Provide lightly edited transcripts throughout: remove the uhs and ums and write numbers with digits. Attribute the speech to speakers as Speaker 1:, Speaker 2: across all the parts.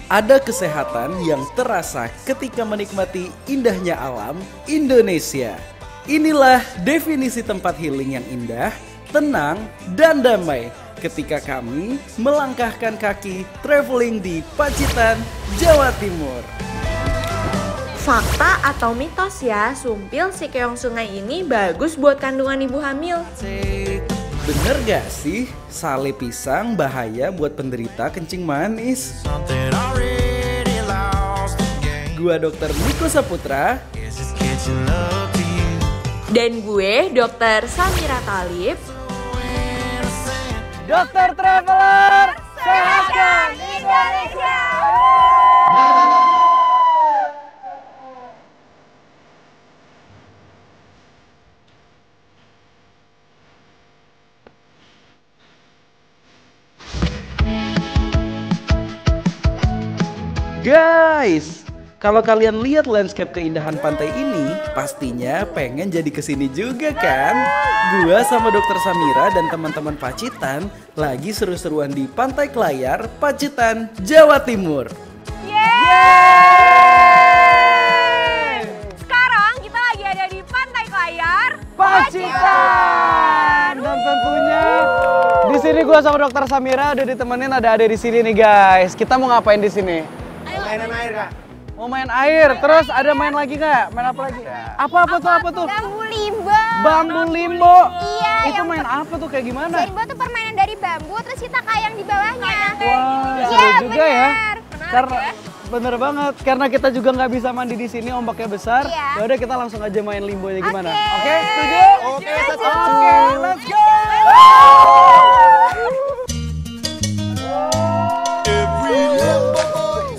Speaker 1: Ada kesehatan yang terasa ketika menikmati indahnya alam Indonesia. Inilah definisi tempat healing yang indah, tenang, dan damai ketika kami melangkahkan kaki traveling di Pacitan, Jawa Timur.
Speaker 2: Fakta atau mitos ya, sumpil si keong sungai ini bagus buat kandungan ibu hamil.
Speaker 1: Bener gak sih, sale pisang bahaya buat penderita kencing manis? Gua Dr. Niko Saputra.
Speaker 2: Dan gue Dr. Samira Talib.
Speaker 1: Dokter Traveler, sehatkan Indonesia! Guys, kalau kalian lihat landscape keindahan pantai ini, pastinya pengen jadi kesini juga kan? Gua sama Dokter Samira dan teman-teman Pacitan lagi seru-seruan di Pantai Kelayar, Pacitan, Jawa Timur.
Speaker 3: Yeay! Sekarang kita lagi ada di Pantai Kelayar,
Speaker 4: Pacitan. Dan tentunya di sini gua sama Dokter Samira udah ditemenin ada di sini nih guys. Kita mau ngapain di sini?
Speaker 5: Mainan air, Kak.
Speaker 4: Mau main air, terus ada main lagi nggak? Main apa lagi? Apa tuh?
Speaker 3: Bambu limbo.
Speaker 4: Bambu limbo.
Speaker 3: Iya.
Speaker 4: Itu main apa tuh, kayak gimana?
Speaker 3: Limbo tuh permainan dari bambu, terus kita kayang di bawahnya.
Speaker 4: Wah, seru juga ya. Karena bener banget, karena kita juga nggak bisa mandi di sini, ombaknya besar.
Speaker 3: Iya.
Speaker 4: Ya udah kita langsung aja main limbonya gimana?
Speaker 3: Oke.
Speaker 4: Setuju?
Speaker 5: Oke,
Speaker 3: Setuju.
Speaker 4: Oke, let's go.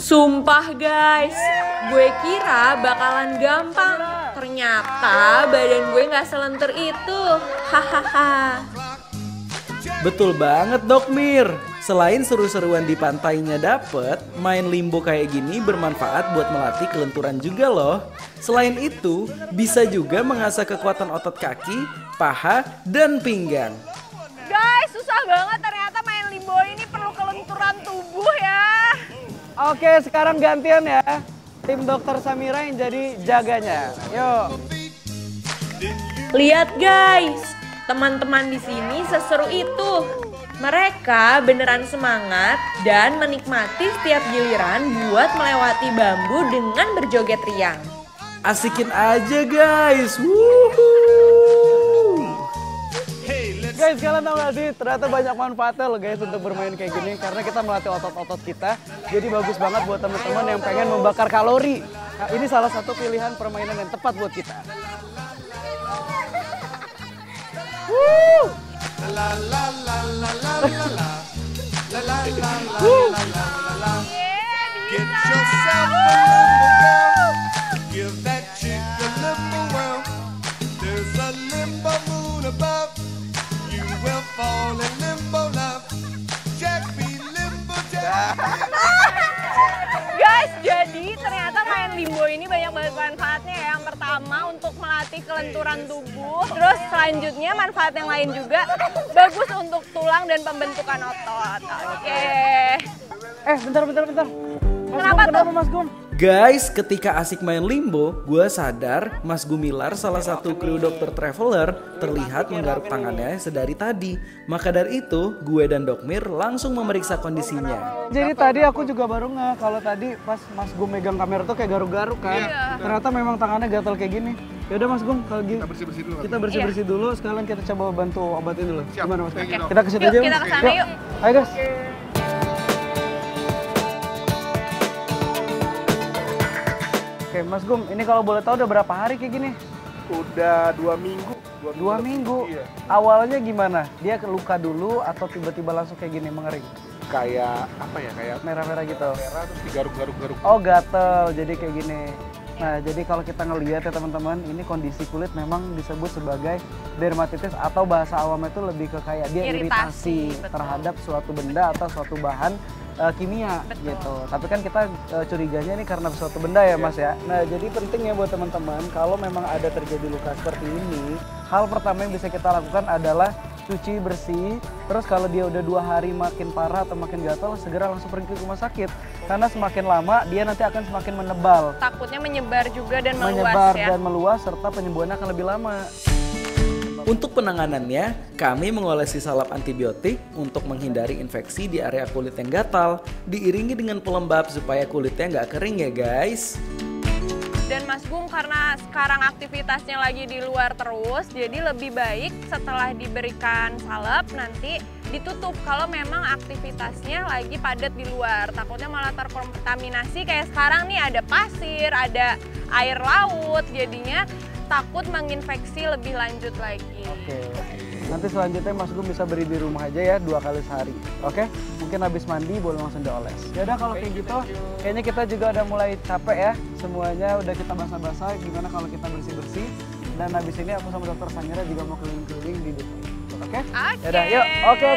Speaker 2: Sumpah guys, gue kira bakalan gampang. Ternyata badan gue gak selenter itu. Hahaha.
Speaker 1: Betul banget Dok Mir. Selain seru-seruan di pantainya dapet, main limbo kayak gini bermanfaat buat melatih kelenturan juga loh. Selain itu, bisa juga mengasah kekuatan otot kaki, paha, dan pinggang.
Speaker 3: Guys, susah banget ternyata main limbo ini perlu kelenturan tubuh ya.
Speaker 4: Oke, sekarang gantian ya. Tim Dokter Samira yang jadi jaganya. Yuk.
Speaker 2: Lihat guys, teman-teman di sini seseru itu. Mereka beneran semangat dan menikmati setiap giliran buat melewati bambu dengan berjoget riang.
Speaker 1: Asikin aja guys. Wuhuu.
Speaker 4: Guys, kalian tahu gak sih, ternyata banyak manfaatnya loh guys untuk bermain kayak gini. Karena kita melatih otot-otot kita. Jadi bagus banget buat teman-teman yang pengen membakar kalori. Nah, ini salah satu pilihan permainan yang tepat buat kita.
Speaker 3: Guys, jadi ternyata main limbo ini banyak banget manfaatnya ya. Yang pertama untuk melatih kelenturan tubuh. Terus selanjutnya manfaat yang lain juga bagus untuk tulang dan pembentukan otot. Oke.
Speaker 4: Bentar.
Speaker 3: Kenapa
Speaker 4: Mas Gum?
Speaker 1: Guys, ketika asik main limbo, gue sadar Mas Gumilar, salah satu kru Dokter Traveler, terlihat menggaruk tangannya sedari tadi. Maka dari itu, gue dan Dok Mir langsung memeriksa kondisinya.
Speaker 4: Jadi tadi aku juga baru kalau tadi pas Mas Gum megang kamera tuh kayak garuk-garuk kan. Ternyata memang tangannya gatal kayak gini. Yaudah Mas Gum, kalau gitu kita bersih-bersih dulu. Sekalian kita coba bantu obatin dulu. Gimana Mas Gum? Kita ke situ aja.
Speaker 3: Kita ke sana yuk.
Speaker 4: Ayo guys. Oke, Mas Gum, ini kalau boleh tahu udah berapa hari kayak gini?
Speaker 5: Udah 2 minggu.
Speaker 4: 2 minggu?
Speaker 5: Iya.
Speaker 4: Awalnya gimana? Dia luka dulu atau tiba-tiba langsung kayak gini mengering?
Speaker 5: Kayak apa ya? Kayak
Speaker 4: Merah-merah gitu?
Speaker 5: merah terus digaruk-garuk.
Speaker 4: Oh gatel, jadi kayak gini. Nah jadi kalau kita ngelihat ya teman-teman, ini kondisi kulit memang disebut sebagai dermatitis atau bahasa awamnya itu lebih ke kayak dia iritasi
Speaker 3: Betul.
Speaker 4: terhadap suatu benda atau suatu bahan kimia.
Speaker 3: Betul.
Speaker 4: Gitu. Tapi kan kita curiganya ini karena suatu benda ya Mas ya. Nah jadi penting ya buat teman-teman kalau memang ada terjadi luka seperti ini, hal pertama yang bisa kita lakukan adalah cuci bersih. Terus kalau dia udah 2 hari makin parah atau makin gatal, segera langsung pergi ke rumah sakit. karena semakin lama dia nanti akan semakin menebal.
Speaker 3: Takutnya menyebar juga dan meluas
Speaker 4: Menyebar
Speaker 3: ya.
Speaker 4: dan meluas serta penyembuhannya akan lebih lama.
Speaker 1: Untuk penanganannya, kami mengolesi salep antibiotik untuk menghindari infeksi di area kulit yang gatal, diiringi dengan pelembab supaya kulitnya nggak kering ya guys.
Speaker 3: Dan Mas Gung karena sekarang aktivitasnya lagi di luar terus, jadi lebih baik setelah diberikan salep nanti ditutup kalau memang aktivitasnya lagi padat di luar. Takutnya malah terkontaminasi kayak sekarang nih ada pasir, ada air laut, jadinya takut menginfeksi lebih lanjut lagi.
Speaker 4: Oke. Nanti selanjutnya Mas Gung bisa beri di rumah aja ya 2 kali sehari. Oke? Mungkin habis mandi boleh langsung dioles. Ya udah kalau kayak gitu, kayaknya kita juga udah mulai capek ya. Semuanya udah kita basah-basah. Gimana kalau kita bersih-bersih? Dan habis ini aku sama Dokter Sangira juga mau keliling-keliling di depan. Oke?
Speaker 3: Oke.
Speaker 4: Ya udah, yuk. Oke.